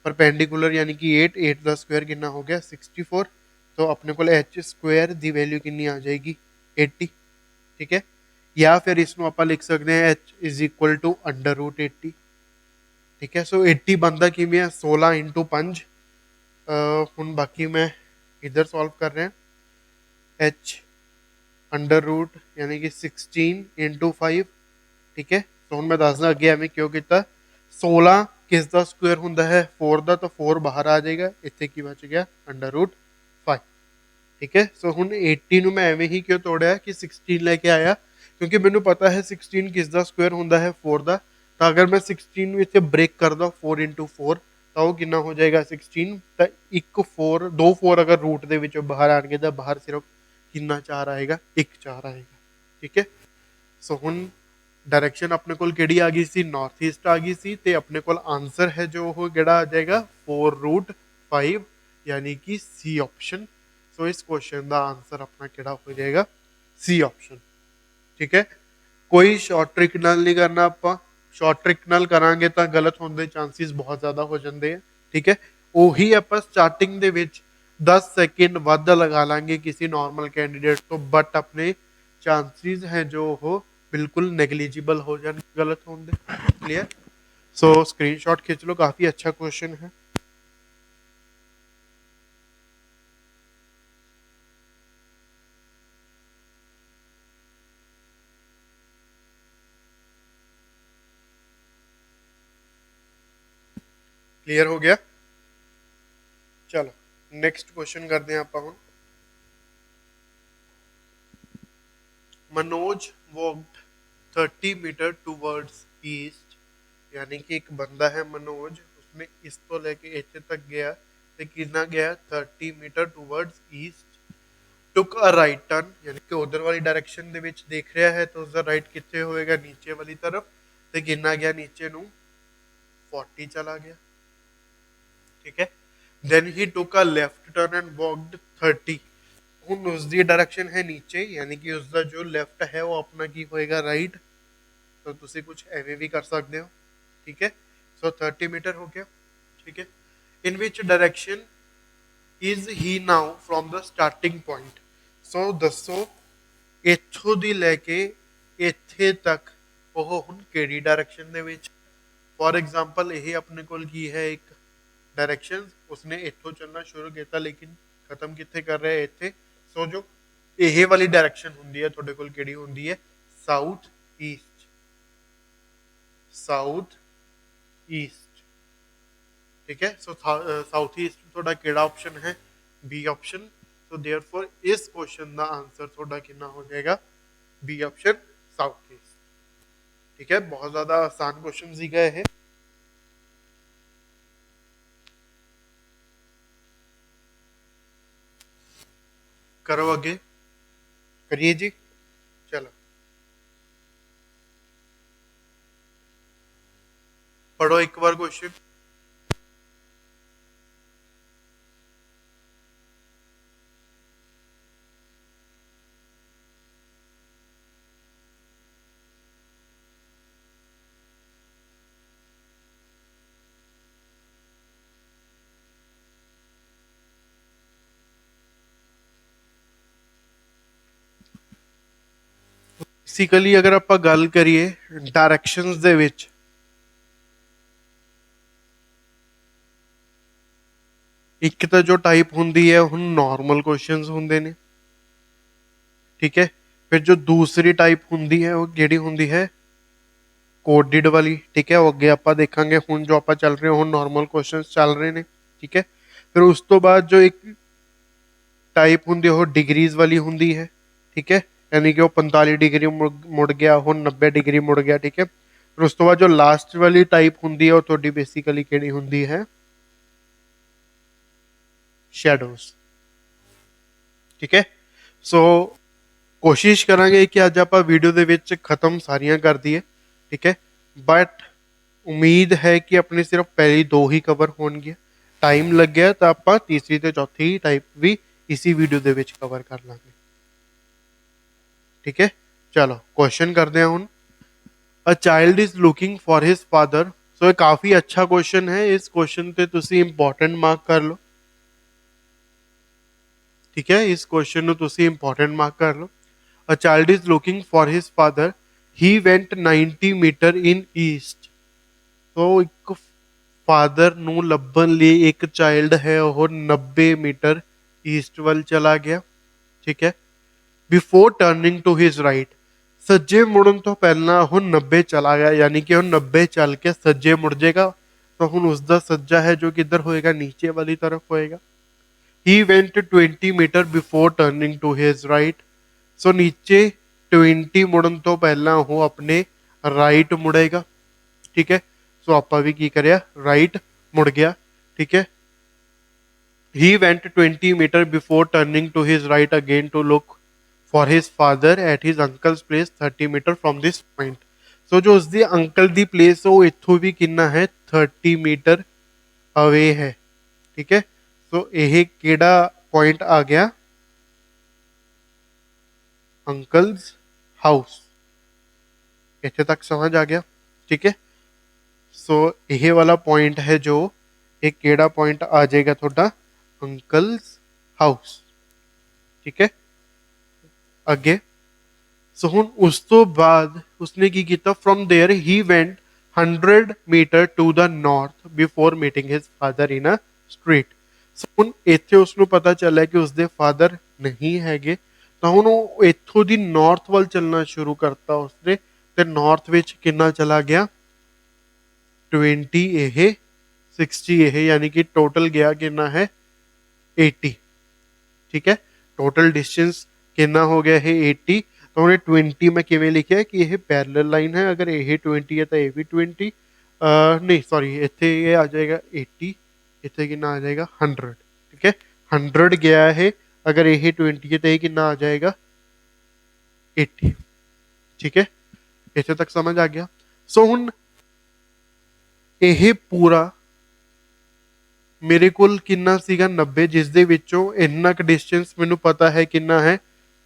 perpendicular ਯਾਨੀ ਕਿ 8 8 ਦਾ square ਕਿੰਨਾ ਹੋ ਗਿਆ 64 तो अपने को h square ਦੀ ਵੈਲਿਊ ਕਿੰਨੀ ਆ ਜਾਏਗੀ 80 ਠੀਕ ਹੈ ਜਾਂ ਫਿਰ ਇਸ ਨੂੰ ਆਪਾਂ ਲਿਖ ਸਕਦੇ ਹਾਂ h is equal to under root 80 ठीक है सो 80 बनता किमें 16 इंटू 5 हूँ बाकी मैं इधर सॉल्व कर रहे हैं h अंडर रूट यानी कि 16 इंटू 5 ठीक है तो हूँ मैं दसदा अगे एवं क्यों किया 16 किस का स्क्वेयर होंगे है 4 का तो 4 बाहर आ जाएगा इतने की बच गया अंडर रूट 5 ठीक है सो हूँ 80 ਨੂੰ मैं एवं ही क्यों तोड़िया कि 16 लेके आया क्योंकि मैंने पता है 16 किस का स्क्वेयर होंगे है 4 का तो अगर मैं 16 ਨੂੰ ਇੱਥੇ ਬ੍ਰੇਕ ਕਰਦਾ 4 into 4 ਤਾਂ ਉਹ ਕਿੰਨਾ ਹੋ ਜਾਏਗਾ 16 ਤਾਂ ਇੱਕ 4 ਦੋ 4 ਅਗਰ ਰੂਟ ਦੇ ਵਿੱਚੋਂ ਬਾਹਰ ਆਣਗੇ ਤਾਂ ਬਾਹਰ ਸਿਰਫ ਕਿੰਨਾ 4 ਆਏਗਾ ਇੱਕ 4 ਆਏਗਾ ਠੀਕ ਹੈ ਸੋ ਹੁਣ ਡਾਇਰੈਕਸ਼ਨ ਆਪਣੇ ਕੋਲ ਕਿਹੜੀ ਆ ਗਈ ਸੀ ਨਾਰਥ ਈਸਟ ਆ ਗਈ ਸੀ ਤੇ ਆਪਣੇ ਕੋਲ ਆਨਸਰ ਹੈ ਜੋ ਉਹ ਕਿਹੜਾ ਆ ਜਾਏਗਾ 4 root 5 यानी कि सी ऑप्शन सो इस क्वेश्चन का आंसर अपना केड़ा हो जाएगा सी ऑप्शन ठीक है कोई शॉर्ट ट्रिक नाल नहीं करना आप शॉर्ट ट्रिक नाल करांगे तो गलत होने के चांसेस बहुत ज़्यादा हो जाते हैं ठीक है ਉਹੀ ਆਪਾਂ ਸਟਾਰਟਿੰਗ ਦੇ ਵਿੱਚ 10 सेकंड ਵੱਧ ਲਗਾ ਲਾਂਗੇ किसी नॉर्मल कैंडिडेट तो बट अपने चांसेस हैं जो वो बिल्कुल नेग्लिजिबल हो जाने गलत होने क्लियर सो स्क्रीनशॉट खींच लो काफ़ी अच्छा क्वेश्चन है क्लियर हो गया चलो नेक्स्ट क्वेश्चन करते हैं आप Manoj walked 30 meter towards east यानी कि एक बंदा है मनोज उसने इस तो लेके इतने तक गया तो कितना गया 30 meter towards east took a right turn यानी कि उधर वाली डायरेक्शन दे विच देख रहा है तो उसका राइट कितने होएगा नीचे वाली तरफ तो कितना गया नीचे नू 40 चला गया ठीक है then he took a left turn and walked 30 ਹੁਣ ਉਸ ਦੀ ਡਾਇਰੈਕਸ਼ਨ ਹੈ ਨੀਚੇ ਯਾਨੀ ਕਿ ਉਸ ਦਾ ਜੋ ਲੈਫਟ ਹੈ ਉਹ ਆਪਣਾ ਕੀ ਹੋਏਗਾ ਰਾਈਟ तो ਤੁਸੀਂ ਕੁਝ ਐਵੇਂ ਵੀ ਕਰ ਸਕਦੇ ਹੋ ਠੀਕ ਹੈ ਸੋ 30 ਮੀਟਰ ਹੋ ਗਿਆ ਠੀਕ ਹੈ in which direction is he now from the starting point so ਦੱਸੋ ਇੱਥੋਂ ਦੀ ਲੈ ਕੇ ਇੱਥੇ ਤੱਕ ਉਹ ਹੁਣ ਕਿਹੜੀ ਡਾਇਰੈਕਸ਼ਨ ਦੇ ਵਿੱਚ ਫॉर एग्जांपल ਇਹ ਆਪਣੇ ਕੋਲ ਕੀ ਹੈ ਇੱਕ डायरेक्शन उसने इथों चलना शुरू किया लेकिन खत्म कितने कर रहे हैं इतने सो जो यह वाली डायरेक्शन होंगी है थोड़े कोल केड़ी होंगी है साउथ ईस्ट ठीक है सो साउथ ईस्ट थोड़ा केड़ा ऑप्शन है बी ऑप्शन सो देयरफॉर इस क्वेश्चन का आंसर थोड़ा कितना हो जाएगा बी ऑप्शन साउथ ईस्ट ठीक है, बहुत ज्यादा आसान क्वेश्चन ही गए हैं। करो आगे, करिए जी, चलो पढ़ो एक बार क्वेश्चन। बेसिकली अगर ਆਪਾਂ ਗੱਲ ਕਰੀਏ ਡਾਇਰੈਕਸ਼ਨਸ ਦੇ ਵਿੱਚ, ਇੱਕ ਤਾਂ ਜੋ ਟਾਈਪ ਹੁੰਦੀ ਹੈ ਹੁਣ ਨਾਰਮਲ ਕੁਐਸਚਨਸ ਹੁੰਦੇ ਨੇ, ਠੀਕ ਹੈ। ਫਿਰ ਜੋ ਦੂਸਰੀ ਟਾਈਪ ਹੁੰਦੀ ਹੈ ਉਹ ਜਿਹੜੀ ਹੁੰਦੀ ਹੈ ਕੋਡਿਡ ਵਾਲੀ, ਠੀਕ ਹੈ, ਉਹ ਅੱਗੇ ਆਪਾਂ ਦੇਖਾਂਗੇ। ਹੁਣ ਜੋ ਆਪਾਂ ਚੱਲ ਰਹੇ ਹੁਣ ਨਾਰਮਲ ਕੁਐਸਚਨਸ ਚੱਲ ਰਹੇ ਨੇ, ਠੀਕ ਹੈ। ਫਿਰ ਉਸ ਤੋਂ ਬਾਅਦ ਜੋ ਇੱਕ ਟਾਈਪ ਹੁੰਦੀ ਉਹ ਡਿਗਰੀਜ਼ ਵਾਲੀ ਹੁੰਦੀ ਹੈ, ਠੀਕ ਹੈ, यानी कि वो 45 डिग्री मुड़ गया, वो 90 डिग्री मुड़ गया, ठीक है। फिर उस तो बाद जो लास्ट वाली टाइप होंगी है वो थोड़ी बेसिकली केड़ी होंगी है शैडोज, ठीक है। सो कोशिश करांगे कि अज आप वीडियो दे विच खत्म सारियां कर दिए, ठीक है, बट उम्मीद है कि अपनी सिर्फ पहली दो ही कवर होंगी। टाइम लग गया तो आप तीसरी ते चौथी टाइप भी इसी वीडियो दे विच कवर कर लांगे, ठीक है। चलो क्वेश्चन करते हैं हुण। A child is looking for his father. So ये काफी अच्छा क्वेश्चन है, इस क्वेश्चन पे तुसी इंपॉर्टेंट मार्क कर लो, ठीक है। इस क्वेश्चन ਨੂੰ ਤੁਸੀਂ इंपॉर्टेंट मार्क कर लो। A child is looking for his father, he went 90 metre in east. तो एक फादर ਨੂੰ ਲੱਭਣ ਲਈ ਇੱਕ ਚਾਈਲਡ ਹੈ ਉਹ 90 ਮੀਟਰ ਈਸਟ ਵੱਲ ਚਲਾ ਗਿਆ, ਠੀਕ ਹੈ। Before turning to his right, सज्जे मुड़न तो पहला वो 90 चला गया, यानी कि वो 90 चल के सज्जे मुड़ जाएगा। तो हुण उसका सज्जा है जो किधर होएगा, नीचे वाली तरफ होएगा। He went 20 metre before turning to his right. So नीचे 20 मुड़न तो पहला वो अपने राइट मुड़ेगा, ठीक है। सो आपां भी की करिया, राइट मुड़ गया, ठीक है। He went 20 metre before turning to his right again to look for his father at his uncle's place 30 meter from this point। so जो उसदी अंकल दी प्लेस है वो इत्थों भी कितना है 30 मीटर अवे है, ठीक है। सो यह केड़ा पॉइंट आ गया, अंकल्स हाउस, इत्थे तक समझ आ गया, ठीक है। सो यह वाला पॉइंट है जो एक केड़ा पॉइंट आ जाएगा थोड़ा अंकल्स हाउस, ठीक है। अगे सो हुण उस तो बाद उसने की कीता, from there he went 100 metre to the north before meeting his father in a street. So हुण इत्थे उसनू पता चला कि उसदे फादर नहीं हैगे, तो हुण वो इत्थों दी नॉर्थ वल चलना शुरू करता उसने, ते नॉर्थ विच कितना चला गया 20 यह 60 यह, यानी कि टोटल गया कितना है 80, ठीक है। टोटल डिस्टेंस कितना हो गया है 80। तो उन्हें 20 में किमें लिखा है कि यह पैरेलल लाइन है, अगर यह 20 है तो यह भी 20, नहीं सॉरी इतने ये आ जाएगा 80, इतने कितना आ जाएगा 100, ठीक है। 100 गया है, अगर यह 20 है तो यह कितना आ जाएगा 80, ठीक है। इतने तक समझ आ गया। सो हुण यह पूरा मेरे कोल कितना सीगा 90, जिस दे विचों इन्ना क डिस्टेंस मैनू पता है कितना है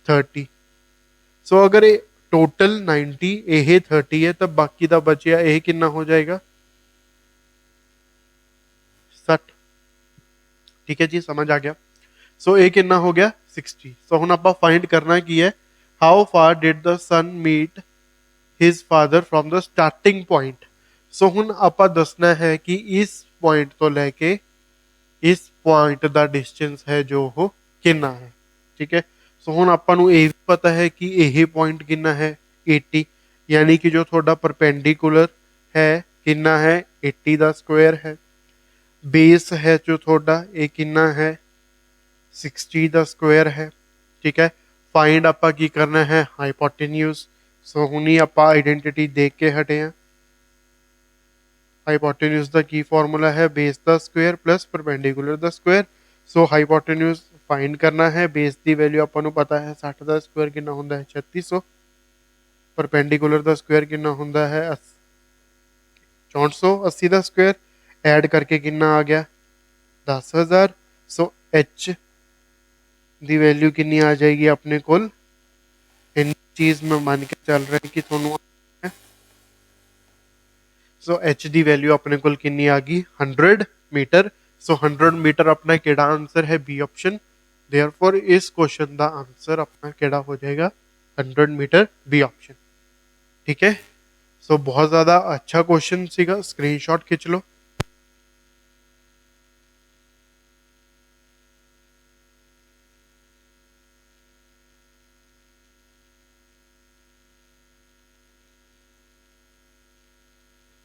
30। सो अगर ये टोटल 90 यह 30 है तो बाकी का बचिया यह कितना हो जाएगा 60, ठीक है जी, समझ आ गया। सो ये कितना हो गया 60। सो हुण आपां फाइंड करना की है, how far did the son meet his father from the starting point. So हुण आपां दसना है कि इस पॉइंट तो लैके इस पॉइंट का डिस्टेंस है जो वो कितना है, ठीक है। सो हुण आपां नूं ये भी पता है कि यह पॉइंट कितना है 80, यानी कि जो थोड़ा परपेंडिकुलर है कितना है 80 का स्क्वायर है। बेस है जो थोड़ा ये कितना है 60 का स्क्वायर है, ठीक है। फाइंड आपां की करना है हाइपोटेन्यूज। सो हुणी आप आइडेंटिटी देख के हटे हैं। हाइपोटेन्यूज द की फॉर्मूला है base the square plus perpendicular the square. So hypotenuse find करना है। बेस की वैल्यू आपको पता है 60 का स्क्वायर कितना होता है 3600। परपेंडिकुलर का स्क्वायर कितना होता है 6400। 80 का स्क्वायर ऐड करके कितना आ गया 10,000। सो एच की वैल्यू कितनी आ जाएगी अपने को। इन चीज में मान के चल रहे हैं कि थोनों। सो एच की वैल्यू अपने को कितनी आ गई 100 मीटर। सो 100 मीटर अपना केड़ा आंसर है बी ऑप्शन। देयरफॉर इस क्वेश्चन का आंसर अपना केड़ा हो जाएगा 100 मीटर बी ऑप्शन। ठीक है। सो बहुत ज्यादा अच्छा क्वेश्चन सीगा, स्क्रीनशॉट खींच लो।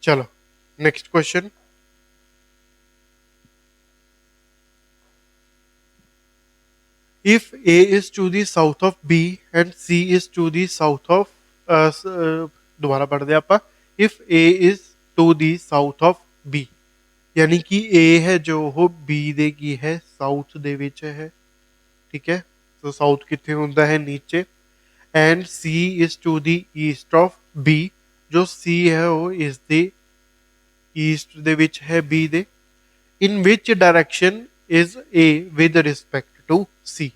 चलो next question. If A is to the south of B and C is to the south of दोबारा पढ़ दे आप। If A is to the south of B यानी कि A है जो हो B ਦੇ ਕੀ ਹੈ ਸਾਊਥ ਦੇ ਵਿੱਚ ਹੈ। ਠੀਕ ਹੈ। ਸੋ ਸਾਊਥ ਕਿੱਥੇ ਹੁੰਦਾ ਹੈ ਨੀਚੇ। And C is to the east of B ਜੋ C ਹੈ ਉਹ ਇਸ ਦੇ ਈਸਟ ਦੇ ਵਿੱਚ ਹੈ B ਦੇ। in which direction is A with respect to C।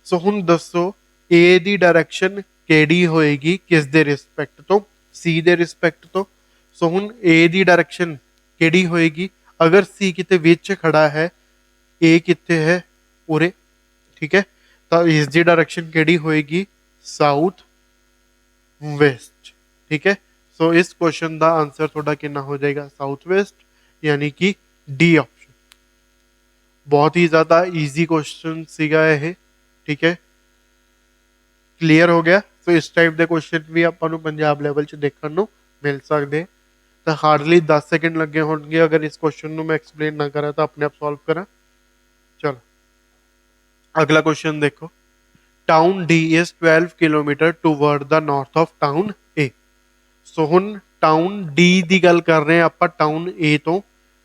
ਸੋ ਹੁਣ ਦੱਸੋ A ਦੀ ਡਾਇਰੈਕਸ਼ਨ ਕਿਹੜੀ ਹੋਏਗੀ ਕਿਸ ਦੇ ਰਿਸਪੈਕਟ ਤੋਂ C ਦੇ ਰਿਸਪੈਕਟ ਤੋਂ। ਸੋ ਹੁਣ A ਦੀ ਡਾਇਰੈਕਸ਼ਨ ਕਿਹੜੀ ਹੋਏਗੀ ਅਗਰ C ਕਿਤੇ ਵਿੱਚ ਖੜਾ ਹੈ A ਕਿੱਥੇ ਹੈ ਉਰੇ। ਠੀਕ ਹੈ। ਤਾਂ ਇਸ ਦੀ ਡਾਇਰੈਕਸ਼ਨ ਕਿਹੜੀ ਹੋਏਗੀ ਸਾਊਥ वेस्ट। ठीक है। सो इस क्वेश्चन का आंसर थोड़ा कितना हो जाएगा साउथ वेस्ट यानी कि डी ऑप्शन। बहुत ही ज्यादा इजी क्वेश्चन सीगा ये। ठीक है। क्लीयर हो गया। सो इस टाइप के क्वेश्चन भी अपन पंजाब लेवल च देखने को मिल सकते। तो हार्डली 10 सेकंड लगे होंगे अगर इस क्वेश्चन को मैं एक्सप्लेन ना करा तो अपने आप सॉल्व करा। चलो अगला क्वेश्चन देखो। Town D is 12 kilometre towards the north of town A. So हुन टाउन डी की गल कर रहे हैं आप टाउन ए तो।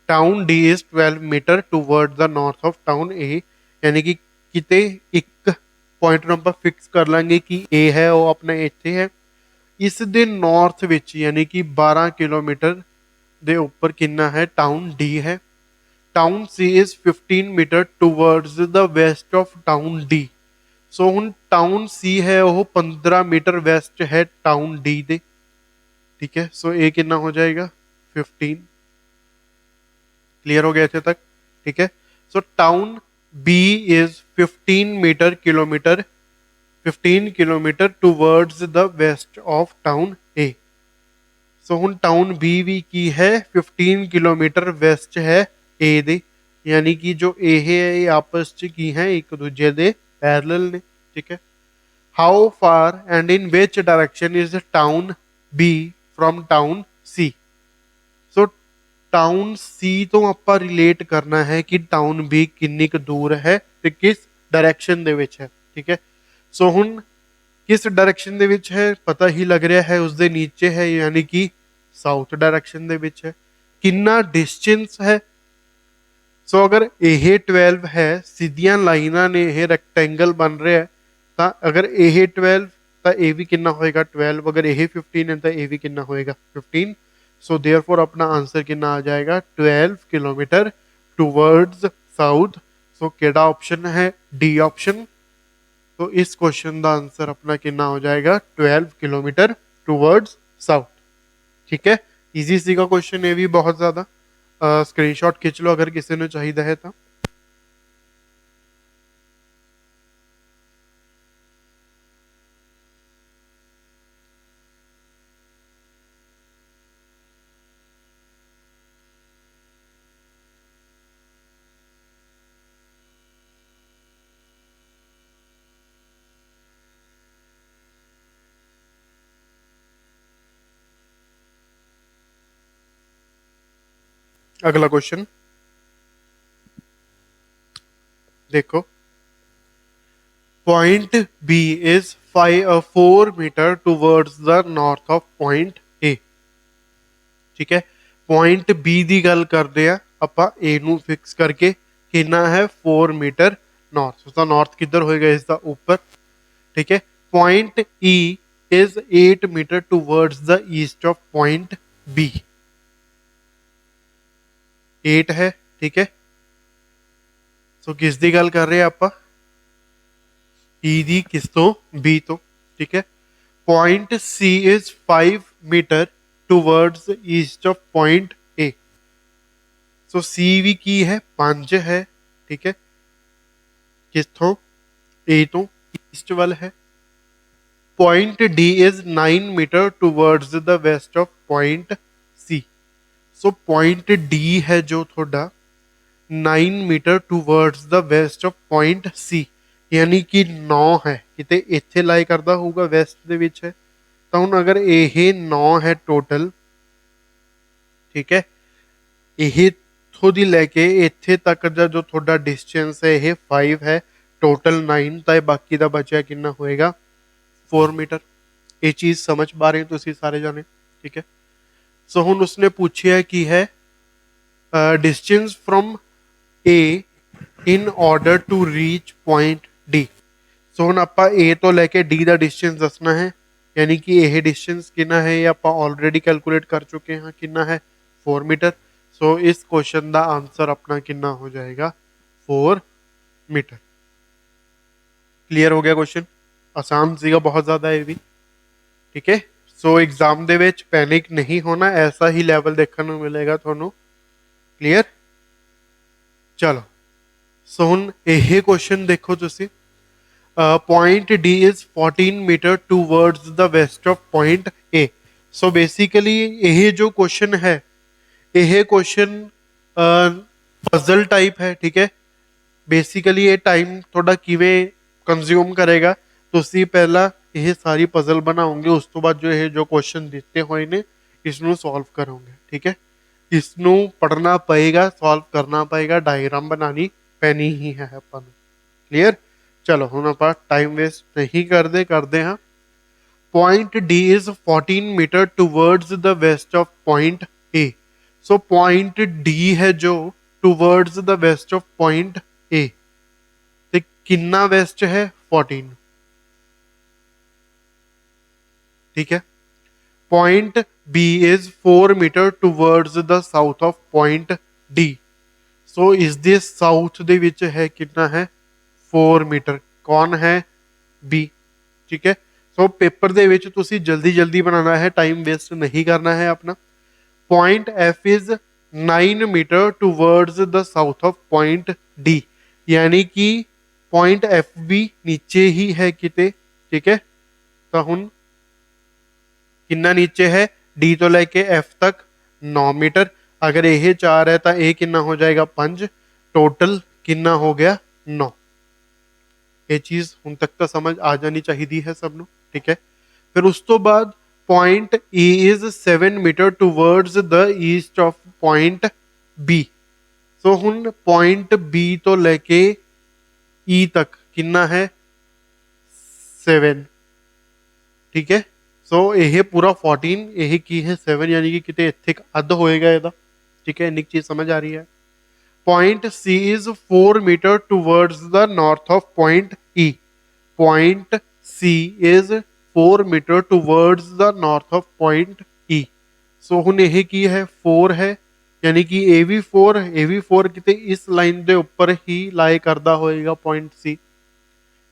Town D is 12 metre towards the north of town A यानी कि किते एक पॉइंट नंबर फिक्स कर लेंगे कि ए है वो अपना इत्थे है। इस दे नॉर्थ विच यानी कि 12 किलोमीटर दे ऊपर कितना है टाउन डी है। Town C is 15 metre towards the west of town D. So हुन टाउन सी है वो 15 मीटर वेस्ट है टाउन डी दे। ठीक है। सो ए कितना हो जाएगा 15। क्लियर हो गया इतने तक। ठीक है। So town B is 15 metre kilometre 15 kilometre towards the west of town A. So हुन टाउन बी भी की है 15 किलोमीटर वेस्ट है ए दे यानी कि जो ए है ये आपस च की है एक दूजे दे पैरेलल ने। ठीक है। How far and in which direction is town B from town C. So town C तो आप रिलेट करना है कि टाउन बी किन्नी क दूर है ते किस डायरेक्शन दे विच है। ठीक है। सो हुन किस डायरेक्शन दे विच है पता ही लग रहा है उसके नीचे है यानी कि साउथ डायरेक्शन दे विच है। कितना डिस्टेंस है। सो अगर यह 12 है सीधियां लाइना ने यह रैक्टेंगल बन रहा है तो अगर यह 12 तो ये भी कितना होएगा 12 अगर यह 15 है तो ये भी कितना होएगा 15। सो देयरफॉर अपना आंसर कितना आ जाएगा 12 किलोमीटर टूवर्ड्स साउथ। सो केड़ा ऑप्शन है डी ऑप्शन। तो इस क्वेश्चन का आंसर अपना कितना हो जाएगा 12 किलोमीटर टूवर्ड्स साउथ। ठीक है। इजी सी का क्वेश्चन ये भी बहुत ज्यादा। स्क्रीनशॉट खींच लो अगर किसी ने चाहिए है तो। अगला क्वेश्चन देखो। Point B is 4 metre towards the north of point A. ठीक है, पॉइंट बी की गल करते हैं ਆਪਾਂ ए ਨੂੰ ਫਿਕਸ ਕਰਕੇ कितना है 4 मीटर नॉर्थ। उसका नॉर्थ किधर होएगा, इसका ऊपर। ठीक है, point E is 8 meter towards the east of point B. 8 है। ठीक है, सो किस दी गल कर रहे हैं आप, ई दी किस तो, बी तो। ठीक है, point C is 5 metre towards east of point A. So C भी की है 5 है। ठीक है, किसों, ए तो ईस्ट वाल है। Point D is 9 meter towards the west of point C. So point D है जो थोड़ा 9 meter towards the west of point C, यानी कि 9 है किते इत्थे लाई करदा होगा, वेस्ट दे विच है। तो हुण अगर यह 9 है टोटल, ठीक है, यह इत्थों दी लैके इत्थे तक दा जो थोड़ा डिस्टेंस है यह 5 है, टोटल 9, तो बाकी दा बचा कितना होएगा 4 मीटर। ये चीज़ समझ पा रहे हैं तुसीं सारे जाने। ठीक है, सो हुण उसने पूछिया कि है distance from A in order to reach point D. So हुण आपां ए तो लैके डी का डिस्टेंस दसना है, यानी कि यह डिस्टेंस कितना है ये आपां ऑलरेडी कैलकुलेट कर चुके हैं, कितना है 4 मीटर। सो इस क्वेश्चन का आंसर अपना कितना हो जाएगा 4 मीटर। क्लियर हो गया क्वेश्चन, आसान सीगा बहुत ज़्यादा ये भी। ठीक है, सो एग्जाम दे विच पैनिक नहीं होना, ऐसा ही लैवल देखने को मिलेगा थानू। क्लियर, चलो सो हुण यह क्वेश्चन देखो तुसी, point D is 14 metre towards the west of point A. So basically यह जो क्वेश्चन है, यह क्वेश्चन पजल टाइप है। ठीक है, बेसिकली ये टाइम थोड़ा किवें कंज्यूम करेगा, तुसी पहला यह सारी पजल बनाओगे, उस तो बाद जो ये जो क्वेश्चन दिते हुए ने इसनों सॉल्व करोगे। ठीक है, इसनों पढ़ना पएगा, सॉल्व करना पएगा, डायग्राम बनानी पैनी ही है अपन। क्लियर, चलो हुण आपां टाइम वेस्ट नहीं करते हाँ। Point D is 14 metre towards the west of point A. So point D है जो towards the west of point A, तो कितना वेस्ट है 14। ठीक है, point B is 4 metre towards the south of point D. So इस दे south दे विच है कितना है 4 मीटर, कौन है बी। ठीक है, सो पेपर दे विच तुसी जल्दी जल्दी बनाना है, टाइम वेस्ट नहीं करना है अपना। Point F is 9 meter towards the south of point D, यानी कि पॉइंट एफ भी नीचे ही है किते। ठीक है, तो हुण कितना नीचे है, डी तो लेके एफ तक 9 मीटर। अगर यह 4 है तो यह कितना हो जाएगा 5, टोटल कितना हो गया 9। ये चीज हुण तक तो समझ आ जानी चाहिए है सबनों। ठीक है, फिर उस तो बाद point E is 7 metre towards the east of point B. So हुण पॉइंट बी तो लेके ई तक कितना है 7। ठीक है, सो यह पूरा 14, यह की है 7, यानी कि किते इत्थे अध होएगा ਇਹਦਾ। ठीक है, इन्नी चीज समझ आ रही है। Point C is 4 metre towards the north of point E. Point C is 4 metre towards the north of point E. So हुण यह की है 4 है, यानी कि ए भी 4, ए भी 4 किते इस लाइन के उपर ही लाए करता होएगा पॉइंट सी।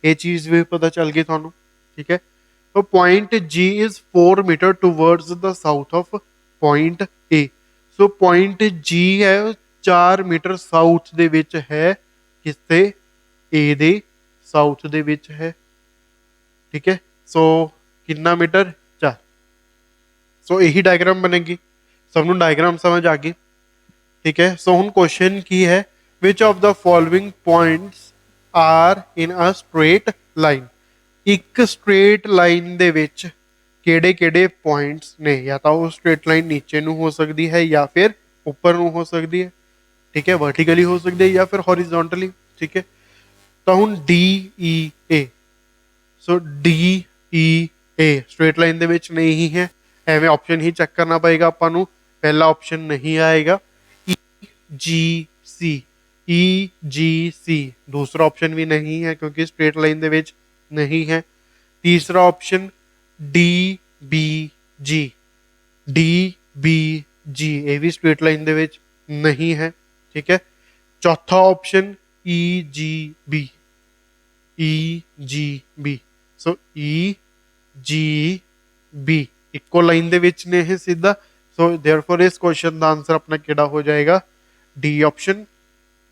ये चीज भी पता चल गई थानू। ठीक है, तो point G is 4 metre towards the south of point A. So point G है 4 मीटर साउथ दे विच है, किसते ए दे साउथ दे विच है। ठीक है, सो कितना मीटर 4। सो यही डायग्राम बनेगी, सबनों डायग्राम समझ आ गई। ठीक है, सो हुण क्वेश्चन की है, which of the following points are in a straight line. एक स्ट्रेट लाइन दे विच केड़े केड़े पॉइंट्स ने, या तो वो स्ट्रेट लाइन नीचे नू हो सकती है या फिर ऊपर नू हो सकती है। ठीक है, वर्टिकली हो सकती है या फिर हॉरिजॉन्टली। ठीक है, तो हुण D E A. So D E a straight line ਦੇ ਵਿੱਚ नहीं है, ਐਵੇਂ ऑप्शन ही चेक करना पएगा ਆਪਾਂ ਨੂੰ। पहला ऑप्शन नहीं आएगा। ई जी सी, ई जी सी दूसरा ऑप्शन भी नहीं है क्योंकि स्ट्रेट लाइन ਦੇ ਵਿੱਚ नहीं है। तीसरा ऑप्शन डी बी जी, डी बी जी ये भी स्ट्रेट लाइन ਦੇ ਵਿੱਚ नहीं है, ठीक है। चौथा ऑप्शन ई जी बी, ई जी बी, सो ई जी बी इक्को लाइन ਦੇ ਵਿੱਚ ਨੇ ਇਹ ਸਿੱਧਾ। सो देयरफॉर इस क्वेश्चन ਦਾ आंसर अपना ਕਿਹੜਾ ਹੋ ਜਾਏਗਾ? डी ऑप्शन,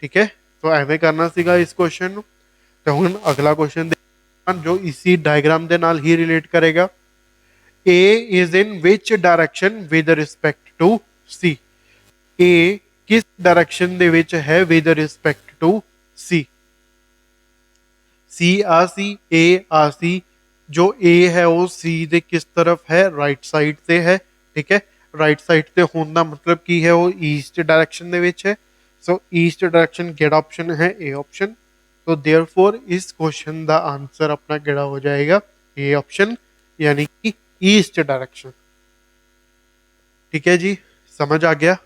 ठीक है। तो ਐਵੇਂ ਕਰਨਾ ਸੀਗਾ ਇਸ क्वेश्चन ਨੂੰ। ਤੇ ਹੁਣ ਅਗਲਾ क्वेश्चन जो इसी डायग्राम ਦੇ ਨਾਲ ਹੀ ਰਿਲੇਟ ਕਰੇਗਾ। A is in which direction with respect to C? A किस डायरेक्शन ਦੇ ਵਿੱਚ ਹੈ with respect to C? C uh C, A आ सी, जो A है वो C ਦੇ किस तरफ है? राइट साइड ਤੇ है, ठीक है। राइट साइड ਤੇ ਹੋਣ ਦਾ ਮਤਲਬ ਕੀ ਹੈ? ਉਹ ਈਸਟ डायरेक्शन ਦੇ ਵਿੱਚ है। सो ईस्ट डायरेक्शन ਕਿਹੜਾ ऑप्शन है? A option. तो देयरफॉर इस क्वेश्चन का आंसर अपना केड़ा हो जाएगा? ए ऑप्शन, यानी कि ईस्ट डायरेक्शन। ठीक है जी, समझ आ गया।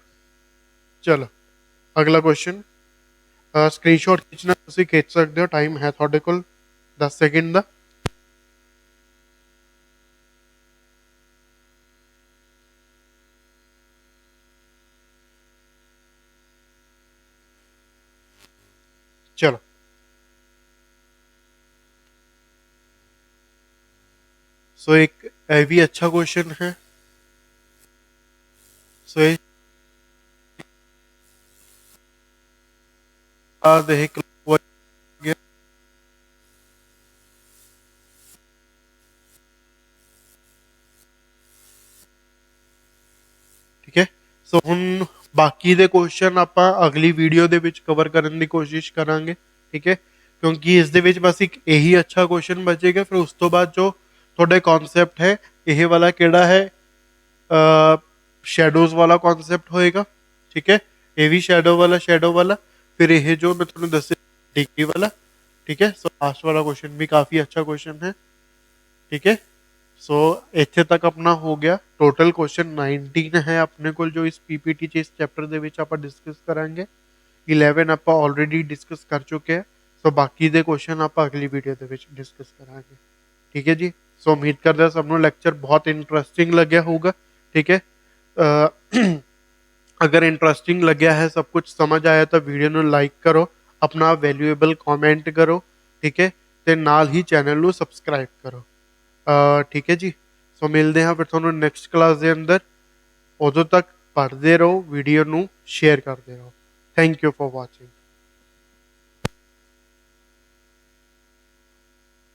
चलो अगला क्वेश्चन, स्क्रीनशॉट खींचना तुसीं खींच सकते हो, टाइम है तुहाडे कोल 10 सेकंड का। चलो सो एक ये भी अच्छा क्वेश्चन है। सो ये देख गया, ठीक है। सो हुण बाकी दे क्वेश्चन आपां अगली वीडियो दे विच कवर करन दी कोशिश करांगे, ठीक है। क्योंकि इस दे विच बस एक यही अच्छा क्वेश्चन बचेगा। फिर उस तो बाद जो थोड़े कॉन्सैप्ट है, यह वाला केड़ा है? शैडोज वाला कॉन्सैप्ट होएगा, ठीक है। ये भी शैडो वाला। फिर यह जो मैं तुहानूं दस्सिया डिग्री वाला, ठीक है। सो लास्ट वाला क्वेश्चन भी काफ़ी अच्छा क्वेश्चन है, ठीक है। सो इत्थे तक अपना हो गया। टोटल क्वेश्चन 19 है अपने को जो इस पीपीटी इस चैप्टर ਦੇ ਵਿੱਚ ਆਪਾਂ डिस्कस करांगे। 11 ਆਪਾਂ ऑलरेडी डिस्कस कर चुके हैं। सो बाकी ਦੇ क्वेश्चन ਆਪਾਂ अगली वीडियो ਦੇ ਵਿੱਚ डिस्कस करांगे, ठीक है जी। सो उम्मीद करते हैं सबनों लैक्चर बहुत इंटरेस्टिंग लग्या होगा, ठीक है। अगर इंटरेस्टिंग लग्या है, सब कुछ समझ आया तो वीडियो ਨੂੰ लाइक करो, अपना वैल्यूएबल कॉमेंट करो, ठीक है। ਤੇ ਨਾਲ ਹੀ ਚੈਨਲ ਨੂੰ ਸਬਸਕ੍ਰਾਈਬ ਕਰੋ, ठीक है जी। सो मिलते हैं फिर ਤੁਹਾਨੂੰ ਨੈਕਸਟ ਕਲਾਸ ਦੇ ਅੰਦਰ। ਉਦੋਂ ਤੱਕ ਪੜ੍ਹਦੇ ਰਹੋ, ਵੀਡੀਓ ਨੂੰ ਸ਼ੇਅਰ ਕਰਦੇ ਰਹੋ। Thank you for watching.